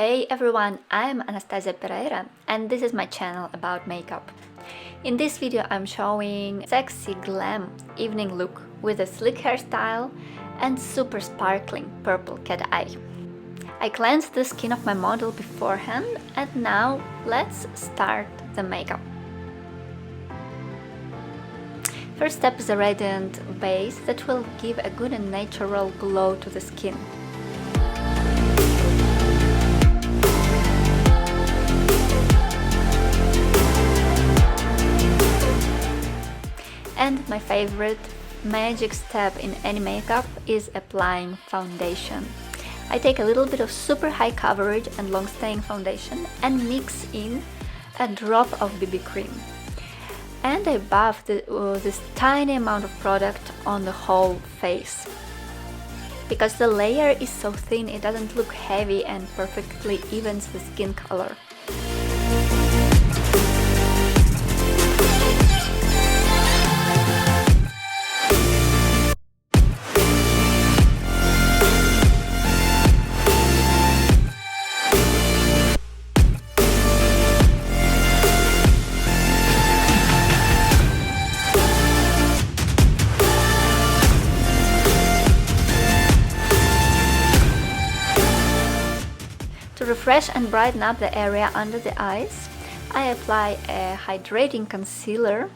Hey everyone, I'm Anastasia Pereira and this is my channel about makeup. In this video I'm showing sexy glam evening look with a slick hairstyle and super sparkling purple cat eye. I cleansed the skin of my model beforehand and now let's start the makeup. First step is a radiant base that will give a good and natural glow to the skin. And my favorite magic step in any makeup is applying foundation. I take a little bit of super high coverage and long staying foundation and mix in a drop of BB cream. And I buff this tiny amount of product on the whole face. Because the layer is so thin, it doesn't look heavy and perfectly evens the skin color. To refresh and brighten up the area under the eyes, I apply a hydrating concealer.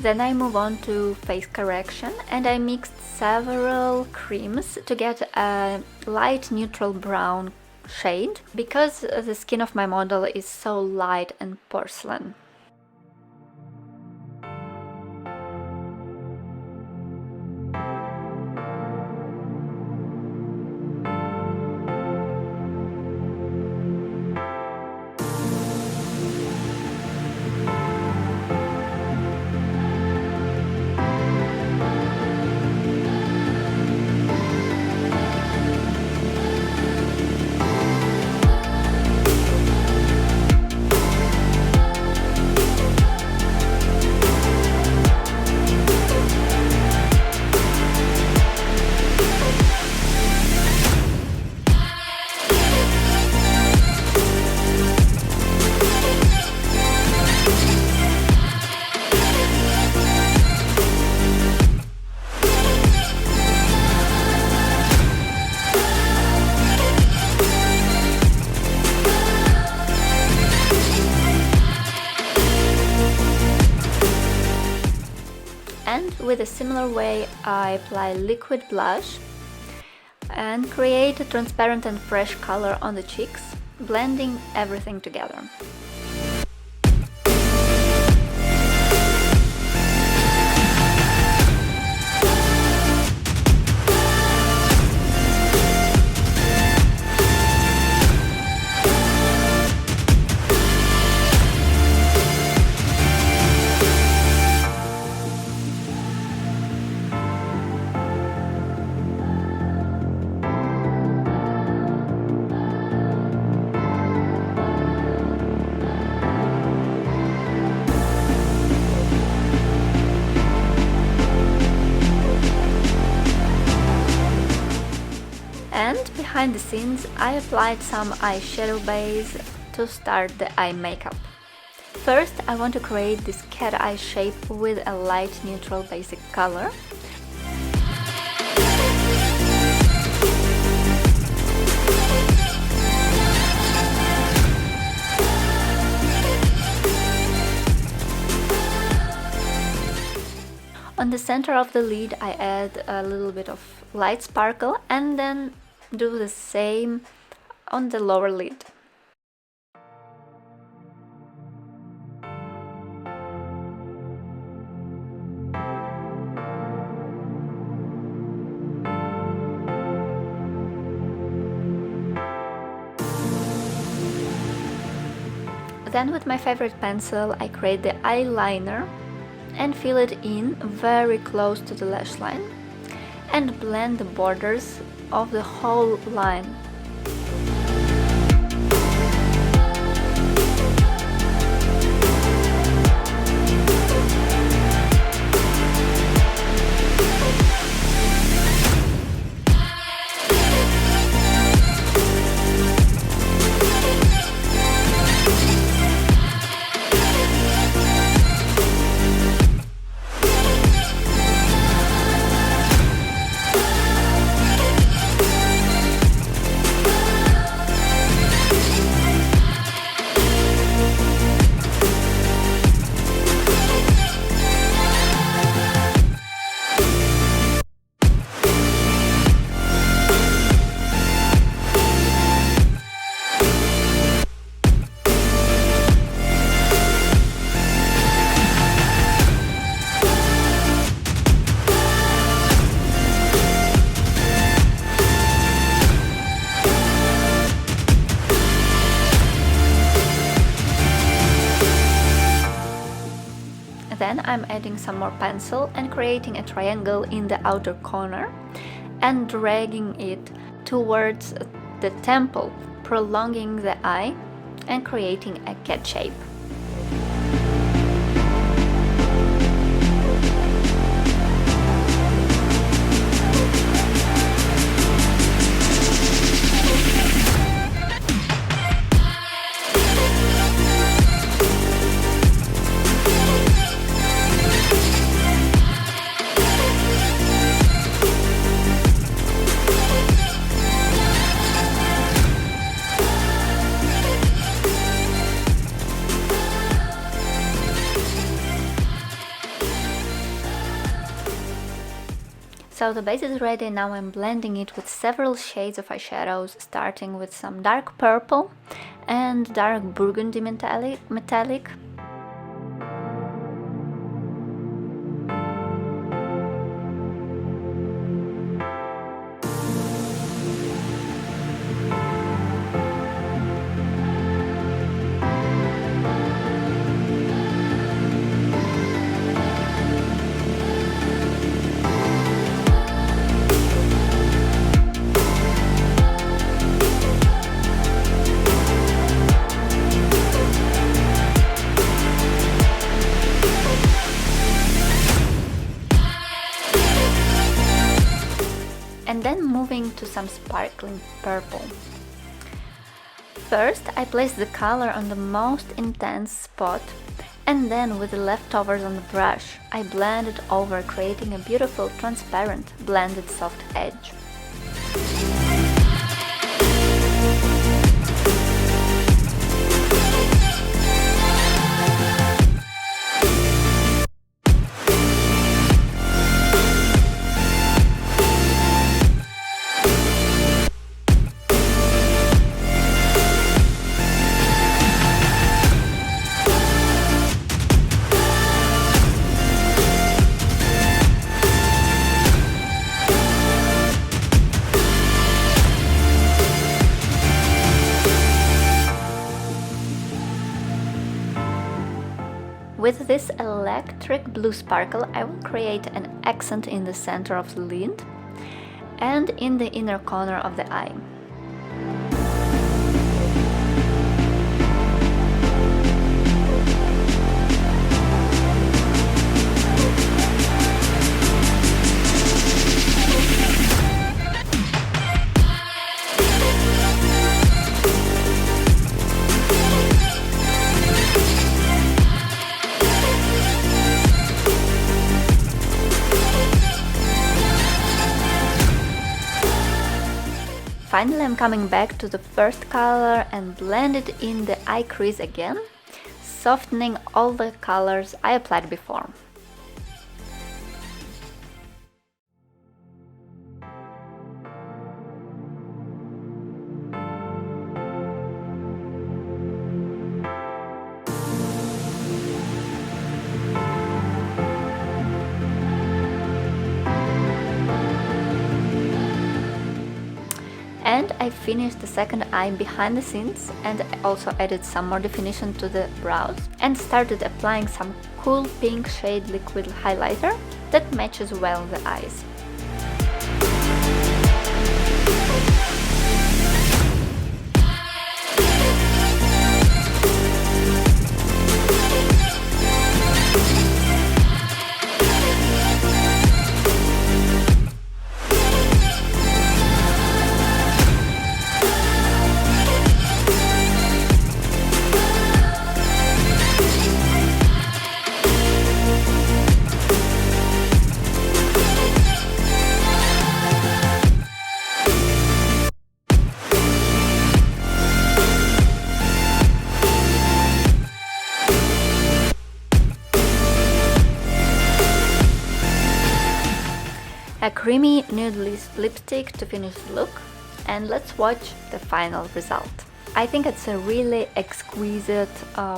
Then I move on to face correction and I mixed several creams to get a light neutral brown shade because the skin of my model is so light and porcelain. And with a similar way, I apply liquid blush and create a transparent and fresh color on the cheeks, blending everything together. And behind the scenes, I applied some eyeshadow base to start the eye makeup. First, I want to create this cat eye shape with a light neutral basic color. On the center of the lid, I add a little bit of light sparkle and then do the same on the lower lid. Then with my favorite pencil I create the eyeliner and fill it in very close to the lash line and blend the borders of the whole line. Then I'm adding some more pencil and creating a triangle in the outer corner and dragging it towards the temple, prolonging the eye and creating a cat shape. So the base is ready, now I'm blending it with several shades of eyeshadows, starting with some dark purple and dark burgundy metallic. And then moving to some sparkling purple. First I place the color on the most intense spot and then with the leftovers on the brush I blend it over, creating a beautiful transparent blended soft edge. With this electric blue sparkle, I will create an accent in the center of the lid and in the inner corner of the eye. Finally, I'm coming back to the first color and blend it in the eye crease again, softening all the colors I applied before. And I finished the second eye behind the scenes and also added some more definition to the brows and started applying some cool pink shade liquid highlighter that matches well the eyes. A creamy nude lipstick to finish the look, and let's watch the final result. I think it's a really exquisite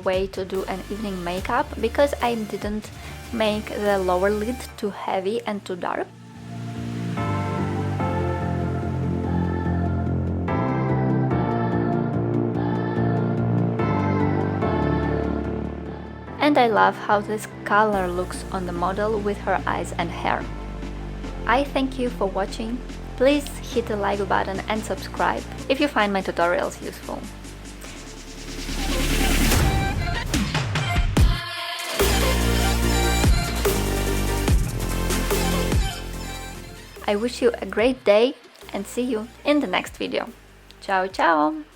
way to do an evening makeup because I didn't make the lower lid too heavy and too dark. And I love how this color looks on the model with her eyes and hair. I thank you for watching. Please hit the like button and subscribe if you find my tutorials useful. I wish you a great day and see you in the next video. Ciao ciao!